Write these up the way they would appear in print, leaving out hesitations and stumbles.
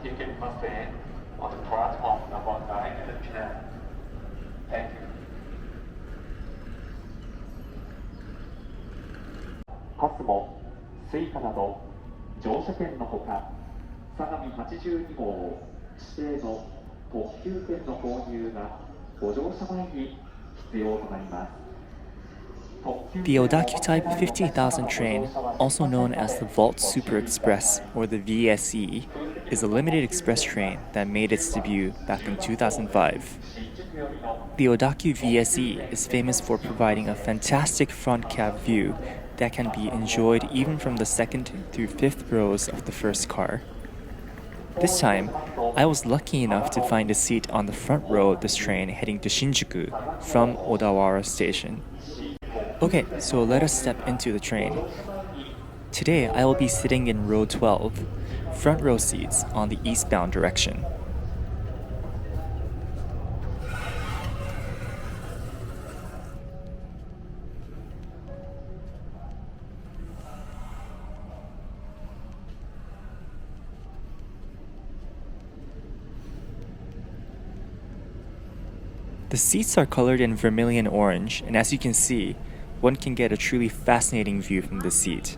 ticket machine on the platform number 9 and 10. Thank you. パスモ、スイカなど乗車券のほか、相模82号指定の特急券の購入がご乗車前に必要となります。The Odakyu Type 50,000 train, also known as the Vault Super Express or the VSE, is a limited express train that made its debut back in 2005. The Odakyu VSE is famous for providing a fantastic front cab view that can be enjoyed even from the second through fifth rows of the first car. This time, I was lucky enough to find a seat on the front row of this train heading to Shinjuku from Odawara Station. Okay, so let us step into the train. Today, I will be sitting in row 12, front row seats on the eastbound direction. The seats are colored in vermilion orange, and as you can see, one can get a truly fascinating view from this seat.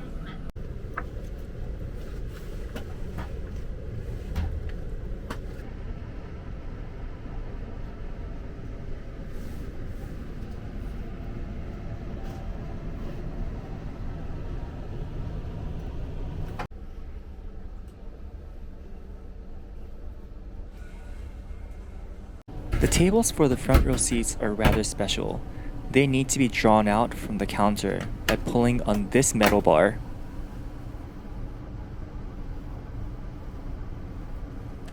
The tables for the front row seats are rather special. They need to be drawn out from the counter by pulling on this metal bar.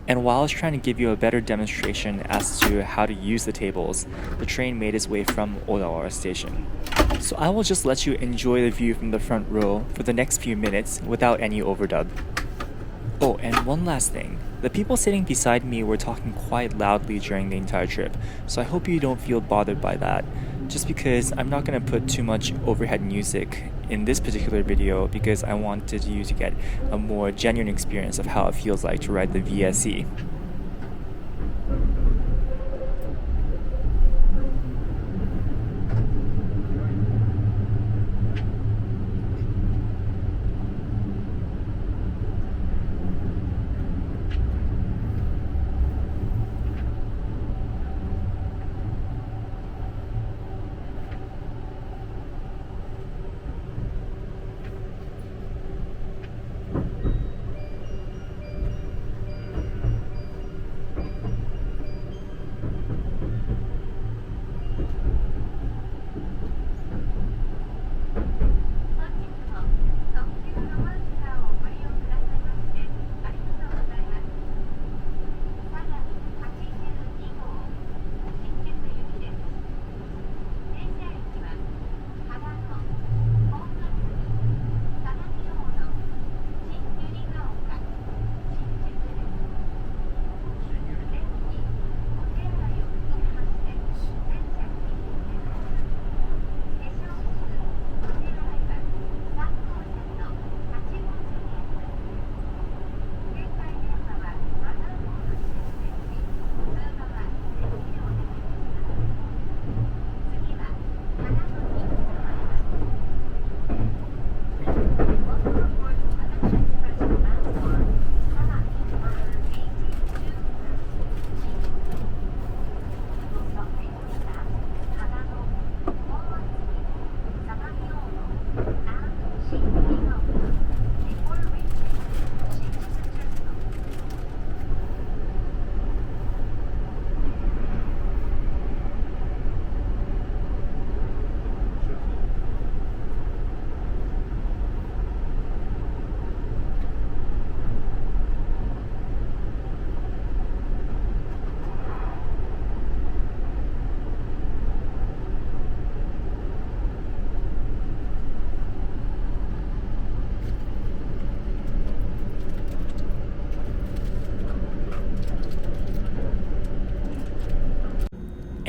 And while I was trying to give you a better demonstration as to how to use the tables, the train made its way from Odawara Station. So I will just let you enjoy the view from the front row for the next few minutes without any overdub. Oh, and one last thing. The people sitting beside me were talking quite loudly during the entire trip, so I hope you don't feel bothered by that. Just because I'm not going to put too much overhead music in this particular video because I wanted you to get a more genuine experience of how it feels like to ride the VSE.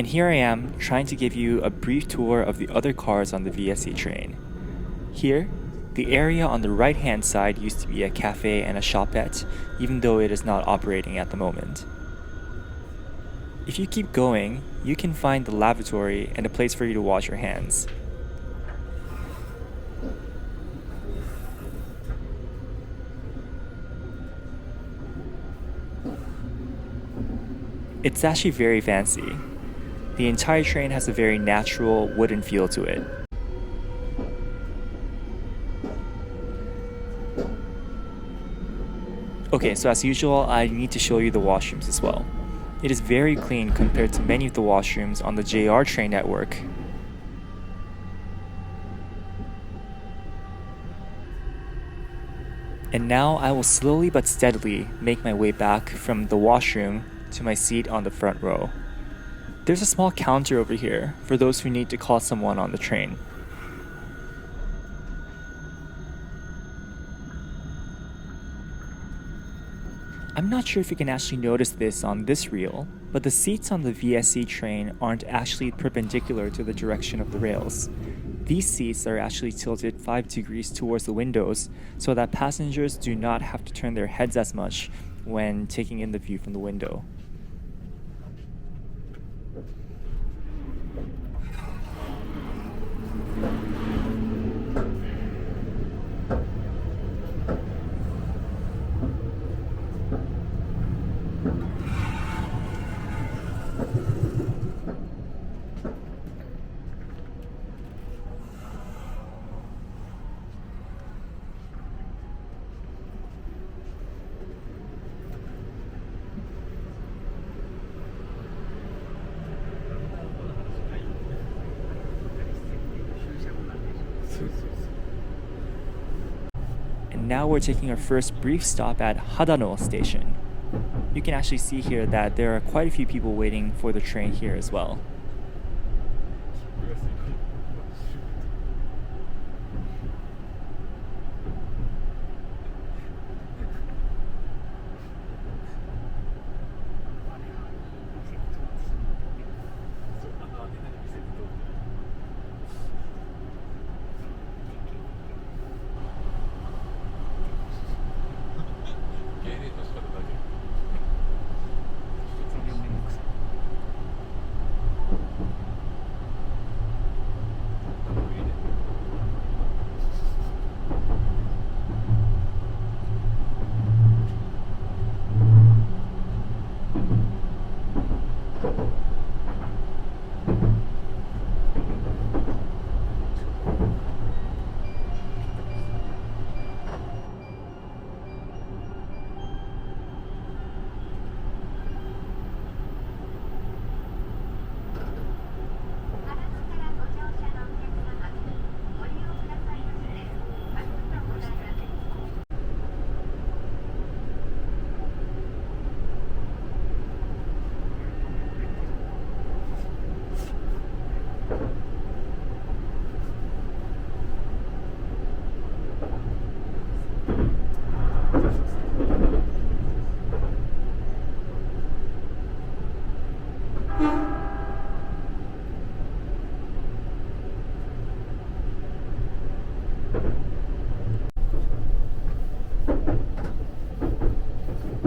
And here I am trying to give you a brief tour of the other cars on the VSE train. Here, The area on the right-hand side used to be a cafe and a shopette, even though it is not operating at the moment. If you keep going, you can find the lavatory and a place for you to wash your hands. It's actually very fancy. The entire train has a very natural wooden feel to it. Okay, so as usual, I need to show you the washrooms as well. It is very clean compared to many of the washrooms on the JR train network. And now I will slowly but steadily make my way back from the washroom to my seat on the front row. There's a small counter over here for those who need to call someone on the train. I'm not sure if you can actually notice this on this reel, but the seats on the VSE train aren't actually perpendicular to the direction of the rails. These seats are actually tilted 5 degrees towards the windows so that passengers do not have to turn their heads as much when taking in the view from the window. And now we're taking our first brief stop at Hadano Station. You can actually see here that there are quite a few people waiting for the train here as well.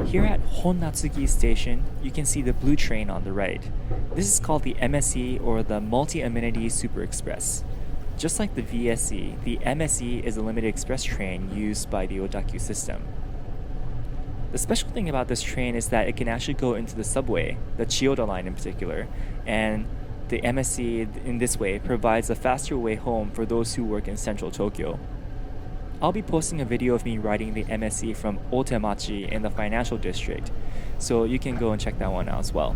Here at Hon-Atsugi Station, you can see the blue train on the right. This is called the MSE, or the Multi-Amenity Super Express. Just like the VSE, the MSE is a limited express train used by the Odakyu system. The special thing about this train is that it can actually go into the subway, the Chiyoda line in particular, and the MSE in this way provides a faster way home for those who work in central Tokyo. I'll be posting a video of me riding the MSE from Otemachi in the financial district, so you can go and check that one out as well.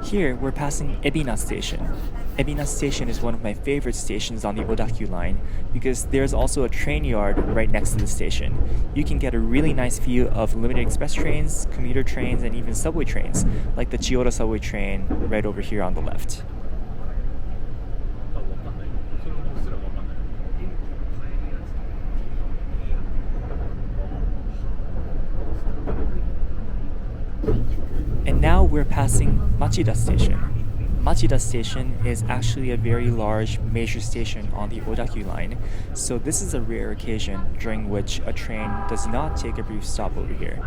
Here, we're passing Ebina Station. Ebina Station is one of my favorite stations on the Odakyu line because there's also a train yard right next to the station. You can get a really nice view of limited express trains, commuter trains, and even subway trains, like the Chiyoda subway train right over here on the left. And now we're passing Machida Station. Machida Station is actually a very large major station on the Odakyu line, so this is a rare occasion during which a train does not take a brief stop over here.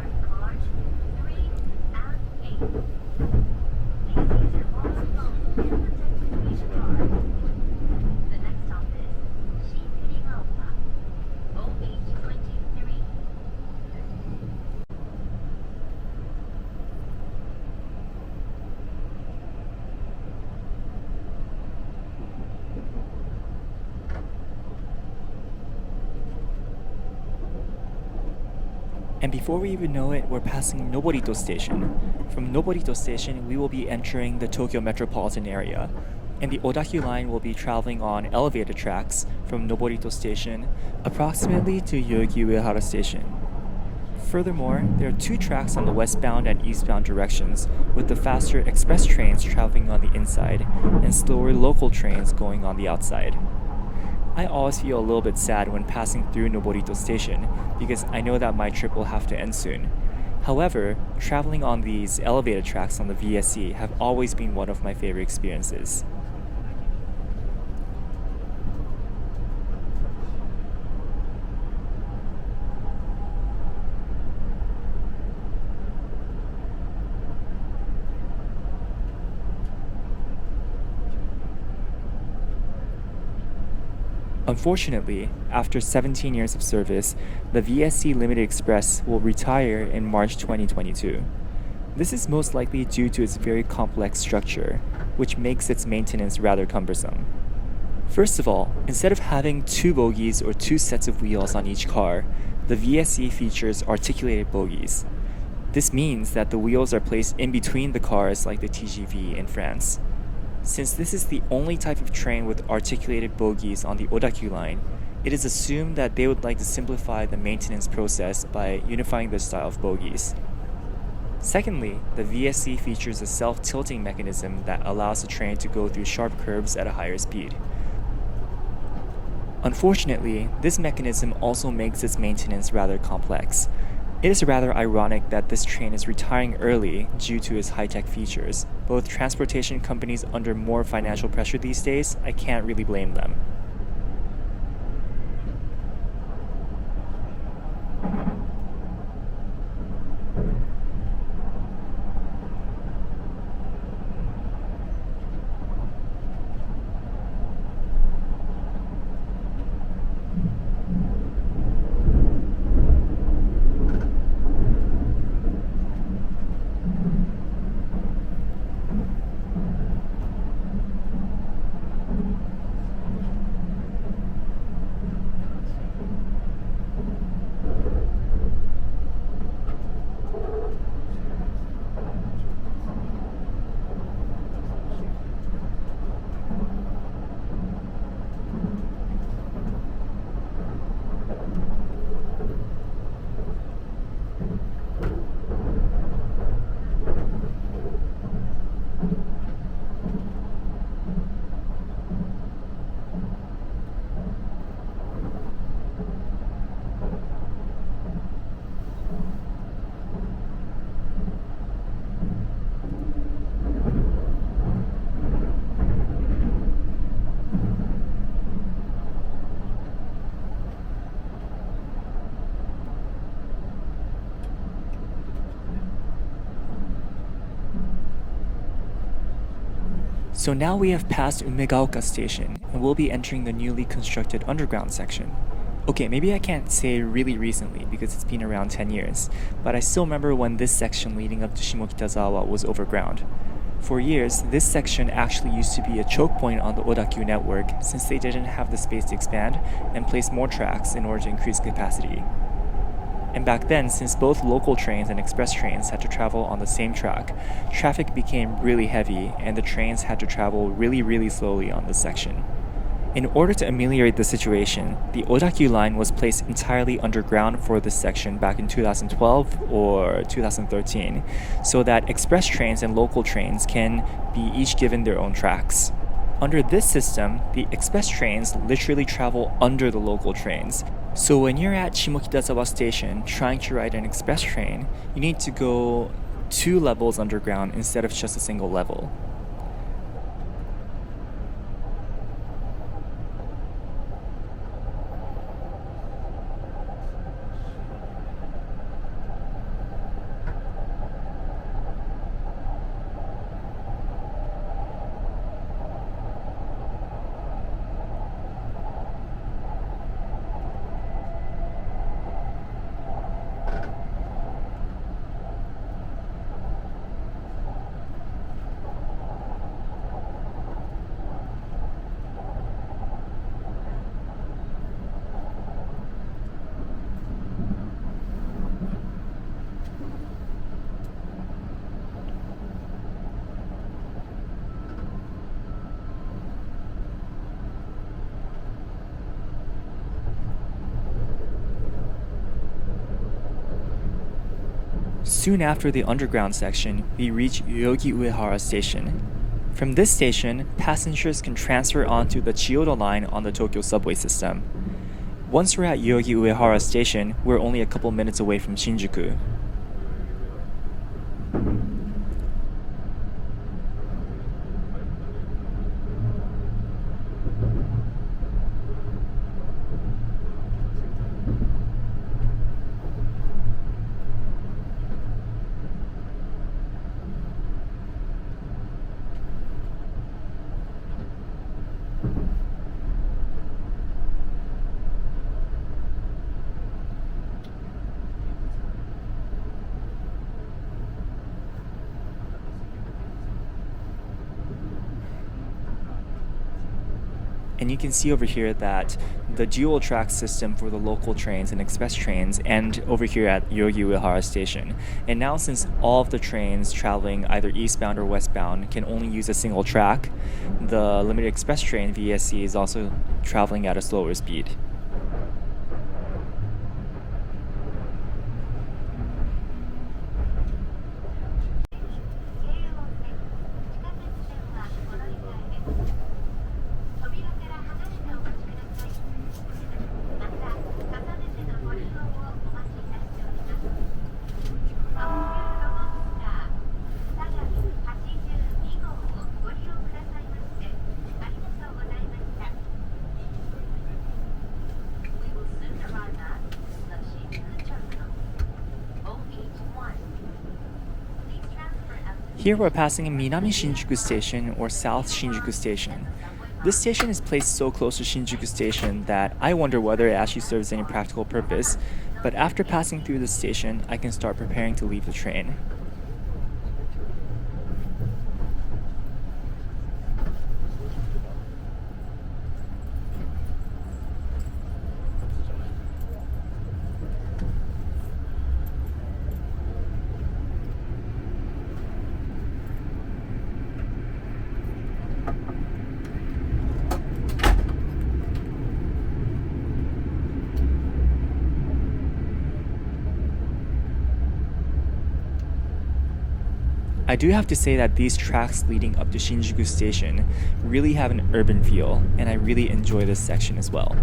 And before we even know it, we're passing Noborito Station. From Noborito Station, we will be entering the Tokyo metropolitan area, and the Odakyu line will be traveling on elevated tracks from Noborito Station approximately to Yoyogi Uehara Station. Furthermore, there are two tracks on the westbound and eastbound directions, with the faster express trains traveling on the inside and slower local trains going on the outside. I always feel a little bit sad when passing through Noborito Station because I know that my trip will have to end soon. However, traveling on these elevated tracks on the VSE have always been one of my favorite experiences. Unfortunately, after 17 years of service, the VSE Limited Express will retire in March 2022. This is most likely due to its very complex structure, which makes its maintenance rather cumbersome. First of all, instead of having two bogies or two sets of wheels on each car, the VSE features articulated bogies. This means that the wheels are placed in between the cars like the TGV in France. Since this is the only type of train with articulated bogies on the Odakyu line, it is assumed that they would like to simplify the maintenance process by unifying the style of bogies. Secondly, the VSE features a self-tilting mechanism that allows the train to go through sharp curves at a higher speed. Unfortunately, this mechanism also makes its maintenance rather complex. It is rather ironic that this train is retiring early due to its high-tech features. Both transportation companies under more financial pressure these days, I can't really blame them. So now we have passed Umegaoka Station and we'll be entering the newly constructed underground section. Okay, maybe I can't say really recently because it's been around 10 years, but I still remember when this section leading up to Shimokitazawa was overground. For years, this section actually used to be a choke point on the Odakyu network since they didn't have the space to expand and place more tracks in order to increase capacity. And back then, since both local trains and express trains had to travel on the same track, traffic became really heavy and the trains had to travel really slowly on this section. In order to ameliorate the situation, the Odakyu line was placed entirely underground for this section back in 2012 or 2013, so that express trains and local trains can be each given their own tracks. Under this system, the express trains literally travel under the local trains. So when you're at Shimokitazawa Station trying to ride an express train, you need to go 2 levels underground instead of just a single level. Soon after the underground section, we reach Yogi Uehara Station. From this station, passengers can transfer onto the Chiyoda line on the Tokyo subway system. Once we're at Yogi Uehara Station, we're only a couple minutes away from Shinjuku. And you can see over here that the dual track system for the local trains and express trains end over here at Yogi Uehara Station. And now since all of the trains traveling either eastbound or westbound can only use a single track, the limited express train VSE is also traveling at a slower speed. Here we're passing Minami Shinjuku Station or South Shinjuku Station. This station is placed so close to Shinjuku Station that I wonder whether it actually serves any practical purpose, but after passing through the station, I can start preparing to leave the train. I do have to say that these tracks leading up to Shinjuku Station really have an urban feel, and I really enjoy this section as well.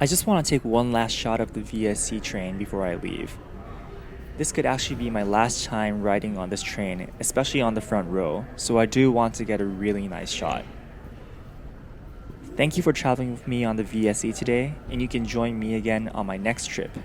I just want to take one last shot of the VSE train before I leave. This could actually be my last time riding on this train, especially on the front row, so I do want to get a really nice shot. Thank you for traveling with me on the VSE today, and you can join me again on my next trip.